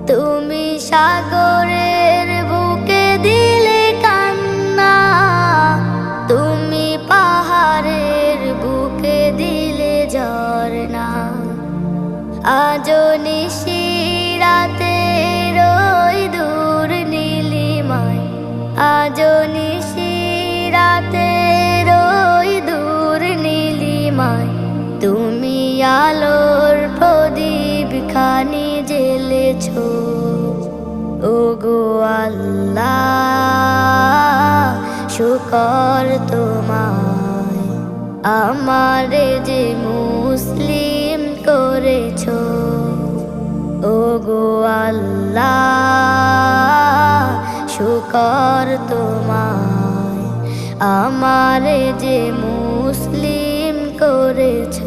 তুমি সাগরের বুকে দিলে কান্না, তুমি পাহাড়ের বুকে দিলে ঝরনা। আজো নিশিরাতে রই দূর নীলিমায়, আজো নিশিরাতে রই দূর নীলিমায়, তুমি আলোর প্রদীপ খানি জ্বেলেছ। ওগো আল্লাহ শুকর তোমায়, আমারে যে মুসলিম করেছ। ওগো আল্লাহ শুকর তোমায়, আমারে যে মুসলিম করেছ।